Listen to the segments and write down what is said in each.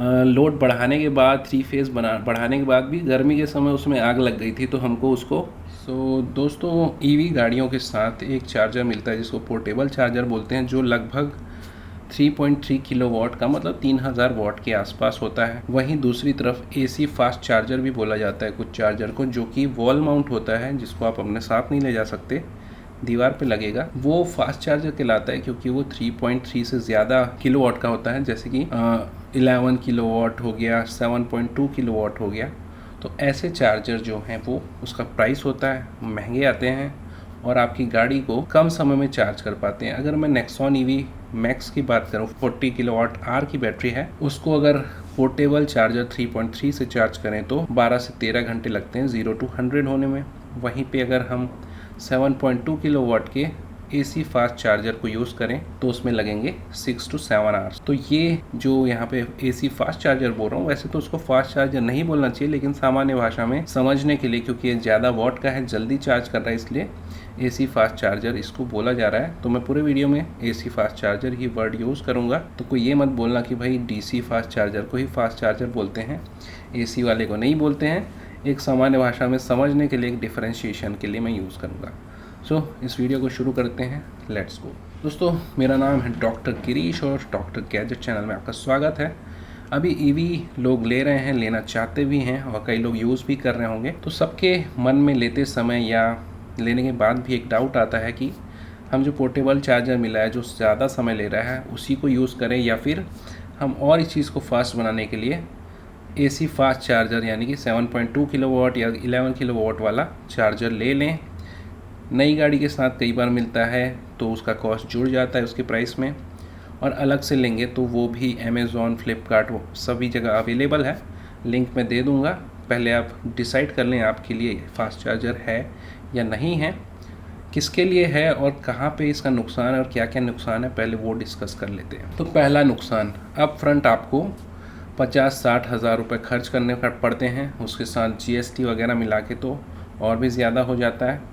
Load बढ़ाने के बाद 3 फेज़ बढ़ाने के बाद भी गर्मी के समय उसमें आग लग गई थी, तो हमको उसको दोस्तों ईवी गाड़ियों के साथ एक चार्जर मिलता है जिसको पोर्टेबल चार्जर बोलते हैं, जो लगभग 3.3 किलोवाट का मतलब 3000 वाट के आसपास होता है। वहीं दूसरी तरफ एसी फास्ट चार्जर भी बोला जाता है कुछ चार्जर को, जो कि वॉल माउंट होता है, जिसको आप अपने साथ नहीं ले जा सकते, दीवार पे लगेगा। वो फास्ट चार्जर कहलाता है क्योंकि वो 3.3 से ज़्यादा किलोवाट का होता है, जैसे कि 11 किलोवाट हो गया, 7.2 किलोवाट हो गया। तो ऐसे चार्जर जो हैं वो उसका प्राइस होता है, महंगे आते हैं और आपकी गाड़ी को कम समय में चार्ज कर पाते हैं। अगर मैं नेक्सॉन ईवी मैक्स की बात करूँ, 40 किलोवाट आवर की बैटरी है, उसको अगर पोर्टेबल चार्जर 3.3 से चार्ज करें तो 12 से 13 घंटे लगते हैं 0 to 100 होने में। वहीं पे अगर हम 7.2 किलोवाट के एसी फास्ट चार्जर को यूज़ करें तो उसमें लगेंगे 6 to 7 आवर्स। तो ये जो यहाँ पे एसी फास्ट चार्जर बोल रहा हूँ, वैसे तो उसको फास्ट चार्जर नहीं बोलना चाहिए, लेकिन सामान्य भाषा में समझने के लिए, क्योंकि ये ज़्यादा वॉट का है, जल्दी चार्ज कर रहा है, इसलिए एसी फास्ट चार्जर इसको बोला जा रहा है। तो मैं पूरे वीडियो में एसी फास्ट चार्जर ही वर्ड यूज़ करूँगा, तो कोई ये मत बोलना कि भाई डीसी फास्ट चार्जर को ही फास्ट चार्जर बोलते हैं, एसी वाले को नहीं बोलते हैं। एक सामान्य भाषा में समझने के लिए, एक डिफरेंशिएशन के लिए मैं यूज़ करूँगा। इस वीडियो को शुरू करते हैं, लेट्स गो। दोस्तों, मेरा नाम है डॉक्टर गिरीश और डॉक्टर गैजेट चैनल में आपका स्वागत है। अभी ईवी लोग ले रहे हैं, लेना चाहते भी हैं और कई लोग यूज़ भी कर रहे होंगे। तो सबके मन में लेते समय या लेने के बाद भी एक डाउट आता है कि हम जो पोर्टेबल चार्जर मिला है, जो ज़्यादा समय ले रहा है, उसी को यूज़ करें या फिर हम और इस चीज़ को फास्ट बनाने के लिए एसी फास्ट चार्जर यानी कि 7.2 किलोवाट या 11 किलोवाट वाला चार्जर ले लें। नई गाड़ी के साथ कई बार मिलता है तो उसका कॉस्ट जुड़ जाता है उसके प्राइस में, और अलग से लेंगे तो वो भी अमेज़ॉन, फ्लिपकार्ट, वो सभी जगह अवेलेबल है, लिंक मैं दे दूँगा। पहले आप डिसाइड कर लें आपके लिए फास्ट चार्जर है या नहीं है, किसके लिए है और कहाँ पे इसका नुकसान है और क्या क्या नुकसान है, पहले वो डिस्कस कर लेते हैं। तो पहला नुकसान, अप फ्रंट आपको 50-60 हज़ार रुपये खर्च करने पड़ते हैं, उसके साथ जीएसटी वगैरह मिला के तो और भी ज़्यादा हो जाता है।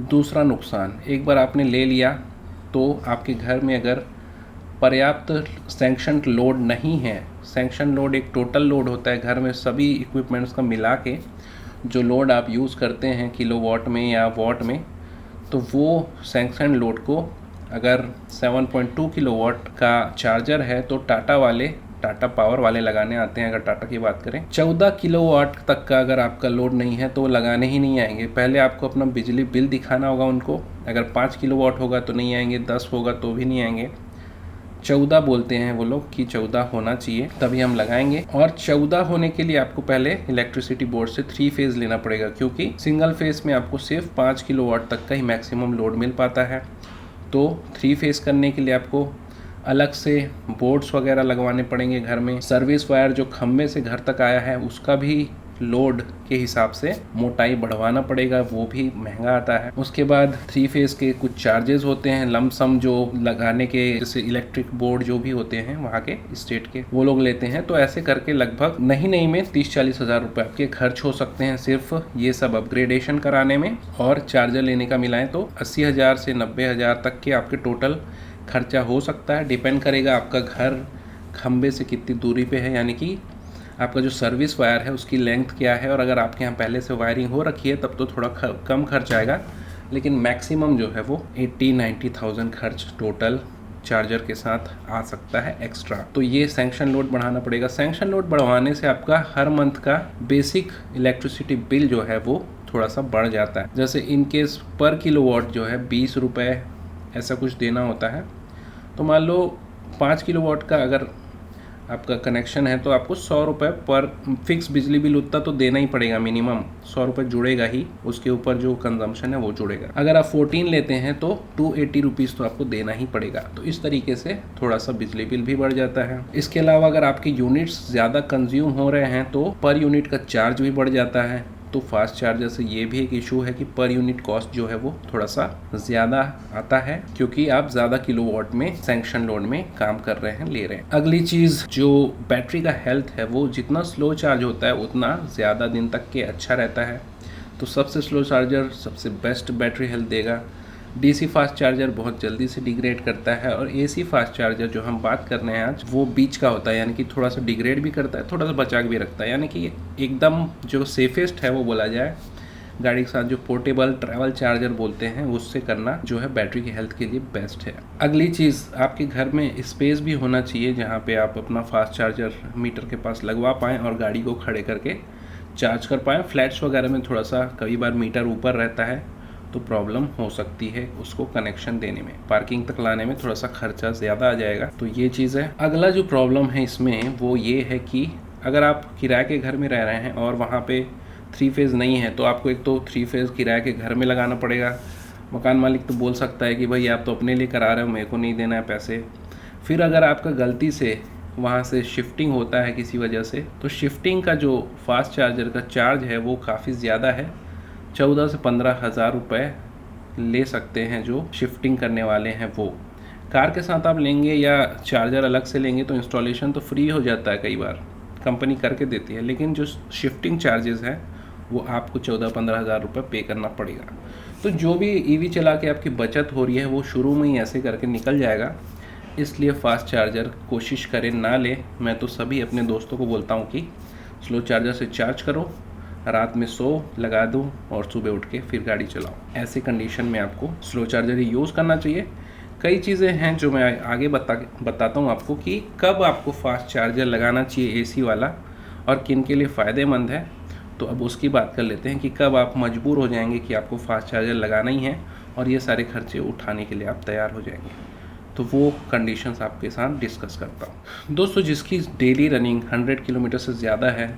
दूसरा नुकसान, एक बार आपने ले लिया तो आपके घर में अगर पर्याप्त सैंक्शन लोड नहीं है, सैंक्शन लोड एक टोटल लोड होता है घर में सभी इक्विपमेंट्स का मिला के, जो लोड आप यूज़ करते हैं किलोवाट में या वॉट में, तो वो सैंक्शन लोड को अगर 7.2 किलोवाट का चार्जर है तो टाटा पावर वाले लगाने आते हैं। अगर टाटा की बात करें, 14 किलोवाट तक का अगर आपका लोड नहीं है तो वो लगाने ही नहीं आएंगे। पहले आपको अपना बिजली बिल दिखाना होगा उनको, अगर 5 किलोवाट होगा तो नहीं आएंगे, 10 होगा तो भी नहीं आएंगे, 14 बोलते हैं वो लोग कि 14 होना चाहिए तभी हम लगाएंगे। और 14 होने के लिए आपको पहले इलेक्ट्रिसिटी बोर्ड से 3 फेज़ लेना पड़ेगा, क्योंकि सिंगल फेज़ में आपको सिर्फ 5 किलोवाट तक का ही मैक्सिमम लोड मिल पाता है। तो 3 फेज़ करने के लिए आपको अलग से बोर्ड्स वगैरह लगवाने पड़ेंगे घर में। सर्विस वायर जो खंभे से घर तक आया है उसका भी लोड के हिसाब से मोटाई बढ़वाना पड़ेगा, वो भी महंगा आता है। उसके बाद 3 फेज़ के कुछ चार्जेस होते हैं लमसम जो लगाने के, जैसे इलेक्ट्रिक बोर्ड जो भी होते हैं वहाँ के स्टेट के, वो लोग लेते हैं। तो ऐसे करके लगभग नहीं में 30-40 हज़ार रुपये आपके खर्च हो सकते हैं सिर्फ ये सब अपग्रेडेशन कराने में। और चार्जर लेने का मिलाएं तो 80 हज़ार से 90 हज़ार तक के आपके टोटल खर्चा हो सकता है। डिपेंड करेगा आपका घर खंबे से कितनी दूरी पे है, यानी कि आपका जो सर्विस वायर है उसकी लेंथ क्या है, और अगर आपके यहाँ पहले से वायरिंग हो रखी है तब तो थोड़ा कम खर्च आएगा, लेकिन मैक्सिमम जो है वो 80-90,000 खर्च टोटल चार्जर के साथ आ सकता है एक्स्ट्रा। तो ये सैंक्शन लोड बढ़ाना पड़ेगा। सैंक्शन लोड बढ़वाने से आपका हर मंथ का बेसिक इलेक्ट्रिसिटी बिल जो है वो थोड़ा सा बढ़ जाता है। जैसे इनकेस पर किलोवाट जो है 20 रुपये ऐसा कुछ देना होता है, तो मान लो 5 किलोवाट का अगर आपका कनेक्शन है तो आपको 100 रुपये पर फिक्स बिजली बिल उतना तो देना ही पड़ेगा, मिनिमम 100 रुपये जुड़ेगा ही, उसके ऊपर जो कंजम्पशन है वो जुड़ेगा। अगर आप 14 लेते हैं तो 280 रुपीज़ तो आपको देना ही पड़ेगा। तो इस तरीके से थोड़ा सा बिजली बिल भी बढ़ जाता है। इसके अलावा अगर आपके यूनिट्स ज़्यादा कंज्यूम हो रहे हैं तो पर यूनिट का चार्ज भी बढ़ जाता है। तो फास्ट चार्जर से ये भी एक इशू है कि पर यूनिट कॉस्ट जो है वो थोड़ा सा ज़्यादा आता है, क्योंकि आप ज़्यादा किलोवाट में सैंक्शन लोड में काम कर रहे हैं, ले रहे हैं। अगली चीज़, जो बैटरी का हेल्थ है वो जितना स्लो चार्ज होता है उतना ज़्यादा दिन तक के अच्छा रहता है। तो सबसे स्लो चार्जर सबसे बेस्ट बैटरी हेल्थ देगा। डीसी फास्ट चार्जर बहुत जल्दी से डिग्रेड करता है, और एसी फास्ट चार्जर जो हम बात कर रहे हैं आज, वो बीच का होता है, यानी कि थोड़ा सा डिग्रेड भी करता है, थोड़ा सा बचा के भी रखता है, यानी कि एकदम जो सेफेस्ट है वो बोला जाए गाड़ी के साथ जो पोर्टेबल ट्रैवल चार्जर बोलते हैं उससे करना जो है बैटरी की हेल्थ के लिए बेस्ट है। अगली चीज़, आपके घर में स्पेस भी होना चाहिए जहाँ पे आप अपना फास्ट चार्जर मीटर के पास लगवा पाएँ और गाड़ी को खड़े करके चार्ज कर पाएँ। फ्लैट्स वगैरह में थोड़ा सा कई बार मीटर ऊपर रहता है तो प्रॉब्लम हो सकती है उसको कनेक्शन देने में, पार्किंग तक लाने में थोड़ा सा खर्चा ज़्यादा आ जाएगा, तो ये चीज़ है। अगला जो प्रॉब्लम है इसमें वो ये है कि अगर आप किराए के घर में रह रहे हैं और वहाँ पे 3 फेज़ नहीं है तो आपको एक तो 3 फेज़ किराए के घर में लगाना पड़ेगा। मकान मालिक तो बोल सकता है कि भाई आप तो अपने लिए करा रहे हो, मेरे को नहीं देना है पैसे। फिर अगर आपका गलती से वहाँ से शिफ्टिंग होता है किसी वजह से, तो शिफ्टिंग का जो फास्ट चार्जर का चार्ज है वो काफ़ी ज़्यादा है, 14 से 15 हज़ार रुपये ले सकते हैं जो शिफ्टिंग करने वाले हैं वो। कार के साथ आप लेंगे या चार्जर अलग से लेंगे तो इंस्टॉलेशन तो फ्री हो जाता है, कई बार कंपनी करके देती है, लेकिन जो शिफ्टिंग चार्जेस हैं वो आपको 14-15 हज़ार रुपये पे करना पड़ेगा। तो जो भी ईवी चला के आपकी बचत हो रही है वो शुरू में ही ऐसे करके निकल जाएगा, इसलिए फास्ट चार्जर कोशिश करें ना ले। मैं तो सभी अपने दोस्तों को बोलता हूँ कि स्लो चार्जर से चार्ज करो, रात में सो लगा दो और सुबह उठ के फिर गाड़ी चलाओ। ऐसे कंडीशन में आपको स्लो चार्जर ही यूज़ करना चाहिए। कई चीज़ें हैं जो मैं आगे बताता हूँ आपको कि कब आपको फास्ट चार्जर लगाना चाहिए एसी वाला और किन के लिए फ़ायदेमंद है। तो अब उसकी बात कर लेते हैं कि कब आप मजबूर हो जाएंगे कि आपको फास्ट चार्जर लगाना ही है और ये सारे खर्चे उठाने के लिए आप तैयार हो जाएंगे, तो वो कंडीशंस आपके साथ डिस्कस करता हूँ। दोस्तों, जिसकी डेली रनिंग 100 किलोमीटर से ज़्यादा है,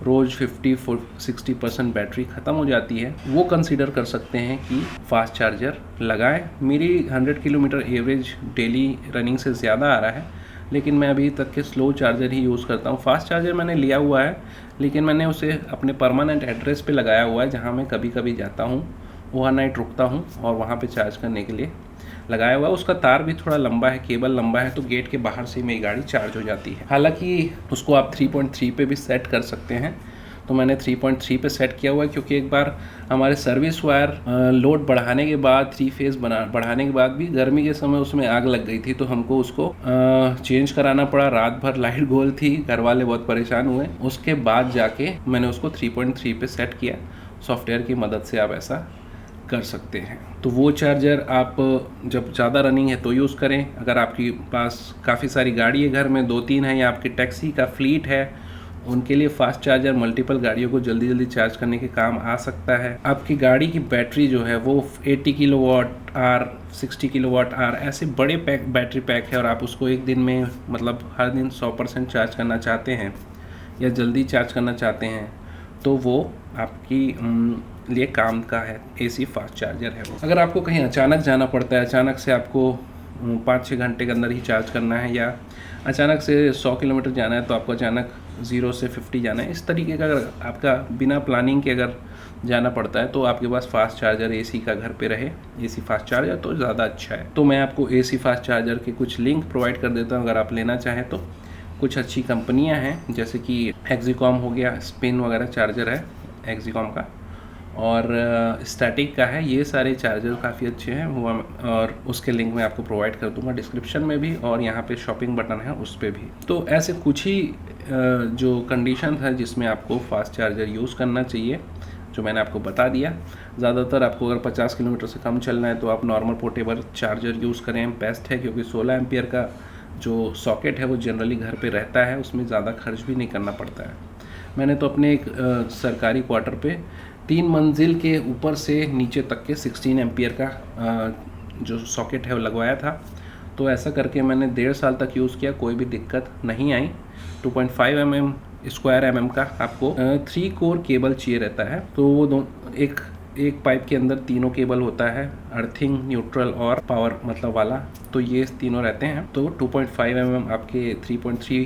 रोज़ 50-60% बैटरी ख़त्म हो जाती है, वो कंसीडर कर सकते हैं कि फास्ट चार्जर लगाएं। मेरी 100 किलोमीटर एवरेज डेली रनिंग से ज़्यादा आ रहा है, लेकिन मैं अभी तक के स्लो चार्जर ही यूज़ करता हूँ। फास्ट चार्जर मैंने लिया हुआ है, लेकिन मैंने उसे अपने परमानेंट एड्रेस पे लगाया हुआ है, जहाँ मैं कभी कभी जाता हूँ, ओवरनाइट रुकता हूँ और वहाँ पे चार्ज करने के लिए लगाया हुआ है। उसका तार भी थोड़ा लंबा है, केबल लंबा है, तो गेट के बाहर से मेरी गाड़ी चार्ज हो जाती है। हालांकि उसको आप 3.3 पे भी सेट कर सकते हैं, तो मैंने 3.3 पे सेट किया हुआ है, क्योंकि एक बार हमारे सर्विस वायर लोड बढ़ाने के बाद 3 फेज़ बढ़ाने के बाद भी गर्मी के समय उसमें आग लग गई थी, तो हमको उसको चेंज कराना पड़ा। रात भर लाइट गोल थी, घर वाले बहुत परेशान हुए। उसके बाद जाके मैंने उसको 3.3 पे सेट किया। सॉफ्टवेयर की मदद से आप ऐसा कर सकते हैं। तो वो चार्जर आप जब ज़्यादा रनिंग है तो यूज़ करें। अगर आपके पास काफ़ी सारी गाड़ी है, घर में 2-3 है, या आपकी टैक्सी का फ्लीट है, उनके लिए फास्ट चार्जर मल्टीपल गाड़ियों को जल्दी जल्दी चार्ज करने के काम आ सकता है। आपकी गाड़ी की बैटरी जो है वो 80 किलोवाट आवर, 60 किलोवाट आवर ऐसे बड़े बैटरी पैक है, और आप उसको एक दिन में मतलब हर दिन 100% चार्ज करना चाहते हैं या जल्दी चार्ज करना चाहते हैं, तो वो आपकी लिए काम का है एसी फास्ट चार्जर है वो। अगर आपको कहीं अचानक जाना पड़ता है, अचानक से आपको 5-6 घंटे के अंदर ही चार्ज करना है, या अचानक से 100 किलोमीटर जाना है तो आपको अचानक 0 से 50 जाना है, इस तरीके का अगर आपका बिना प्लानिंग के अगर जाना पड़ता है तो आपके पास फास्ट चार्जर एसी का घर पे रहे, एसी फास्ट चार्जर, तो ज़्यादा अच्छा है। तो मैं आपको एसी फास्ट चार्जर के कुछ लिंक प्रोवाइड कर देता हूँ, अगर आप लेना चाहें तो। कुछ अच्छी कंपनियाँ हैं, जैसे कि एक्सिकॉम हो गया, स्पिन वगैरह चार्जर है एक्सिकॉम का, और स्टैटिक का है। ये सारे चार्जर काफ़ी अच्छे हैं, और उसके लिंक मैं आपको प्रोवाइड कर दूंगा डिस्क्रिप्शन में भी, और यहाँ पे शॉपिंग बटन है उस पर भी। तो ऐसे कुछ ही जो कंडीशन है जिसमें आपको फास्ट चार्जर यूज़ करना चाहिए, जो मैंने आपको बता दिया। ज़्यादातर आपको अगर 50 किलोमीटर से कम चलना है तो आप नॉर्मल पोर्टेबल चार्जर यूज़ करें, बेस्ट है, क्योंकि 16 एम्पियर का जो सॉकेट है वो जनरली घर पे रहता है, उसमें ज़्यादा खर्च भी नहीं करना पड़ता है। मैंने तो अपने एक सरकारी क्वार्टर पे 3 मंजिल के ऊपर से नीचे तक के 16 एम्पियर का जो सॉकेट है वो लगवाया था। तो ऐसा करके मैंने 1.5 साल तक यूज़ किया, कोई भी दिक्कत नहीं आई। 2.5 mm स्क्वायर mm का आपको 3 कोर केबल चाहिए रहता है, तो वो एक पाइप के अंदर तीनों केबल होता है, अर्थिंग, न्यूट्रल और पावर मतलब वाला, तो ये तीनों रहते हैं। तो 2.5 mm आपके 3.3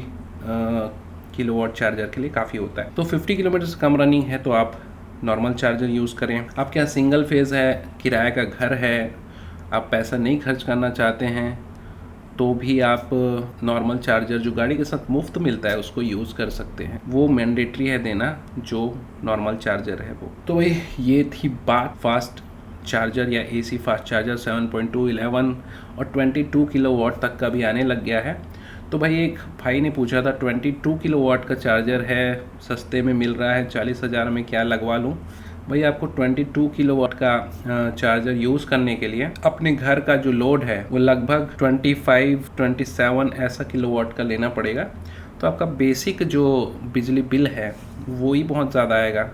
किलोवाट चार्जर के लिए काफ़ी होता है। तो 50 किलोमीटर से कम रनिंग है तो आप नॉर्मल चार्जर यूज़ करें। आपके यहाँ सिंगल फेज़ है, किराए का घर है, आप पैसा नहीं खर्च करना चाहते हैं, तो भी आप नॉर्मल चार्जर जो गाड़ी के साथ मुफ्त मिलता है उसको यूज़ कर सकते हैं। वो मैंडेटरी है देना, जो नॉर्मल चार्जर है वो। तो भाई ये थी बात फास्ट चार्जर या AC फास्ट चार्जर 7.2, 11 और 22 किलोवाट तक का भी आने लग गया है। तो भाई एक भाई ने पूछा था 22 किलोवाट का चार्जर है, सस्ते में मिल रहा है, 40,000 में क्या लगवा लूँ। भाई आपको 22 किलोवाट का चार्जर यूज़ करने के लिए अपने घर का जो लोड है वो लगभग 25-27 ऐसा किलोवाट का लेना पड़ेगा। तो आपका बेसिक जो बिजली बिल है वो ही बहुत ज़्यादा आएगा,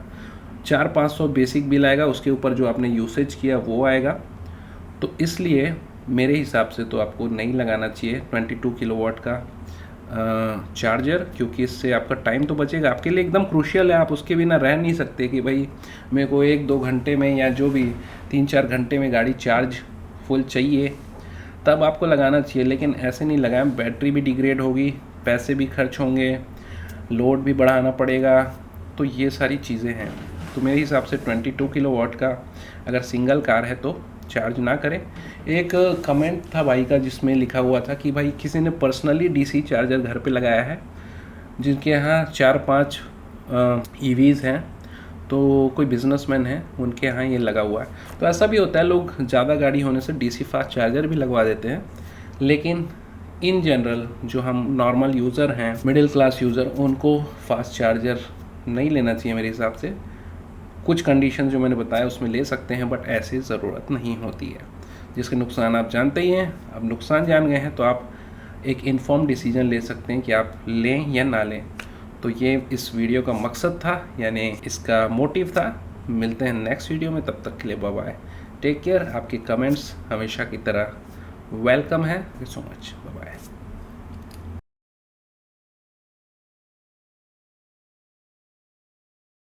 400-500 बेसिक बिल आएगा, उसके ऊपर जो आपने यूसेज किया वो आएगा। तो इसलिए मेरे हिसाब से तो आपको नहीं लगाना चाहिए 22 किलोवाट का चार्जर, क्योंकि इससे आपका टाइम तो बचेगा, आपके लिए एकदम क्रूशियल है। आप उसके बिना रह नहीं सकते कि भाई मेरे को 1-2 घंटे में या जो भी 3-4 घंटे में गाड़ी चार्ज फुल चाहिए, तब आपको लगाना चाहिए। लेकिन ऐसे नहीं लगाएं, बैटरी भी डिग्रेड होगी, पैसे भी खर्च होंगे, लोड भी बढ़ाना पड़ेगा। तो ये सारी चीज़ें हैं। तो मेरे हिसाब से 22 किलोवाट का अगर सिंगल कार है तो चार्ज ना करें। एक कमेंट था भाई का जिसमें लिखा हुआ था कि भाई किसी ने पर्सनली DC चार्जर घर पे लगाया है, जिनके यहाँ 4-5 EVs हैं, तो कोई बिजनेसमैन है उनके यहाँ ये लगा हुआ है। तो ऐसा भी होता है, लोग ज़्यादा गाड़ी होने से DC फास्ट चार्जर भी लगवा देते हैं। लेकिन इन जनरल जो हम नॉर्मल यूज़र हैं, मिडिल क्लास यूज़र, उनको फास्ट चार्जर नहीं लेना चाहिए मेरे हिसाब से। कुछ कंडीशन जो मैंने बताया उसमें ले सकते हैं, बट ऐसी ज़रूरत नहीं होती है। जिसके नुकसान आप जानते ही हैं। अब नुकसान जान गए हैं तो आप एक इन्फॉर्म डिसीजन ले सकते हैं कि आप लें या ना लें। तो ये इस वीडियो का मकसद था, यानी इसका मोटिव था। मिलते हैं नेक्स्ट वीडियो में, तब तक के लिए बाय बाय, टेक केयर। आपके कमेंट्स हमेशा की तरह वेलकम है। Thank you so much, bye bye.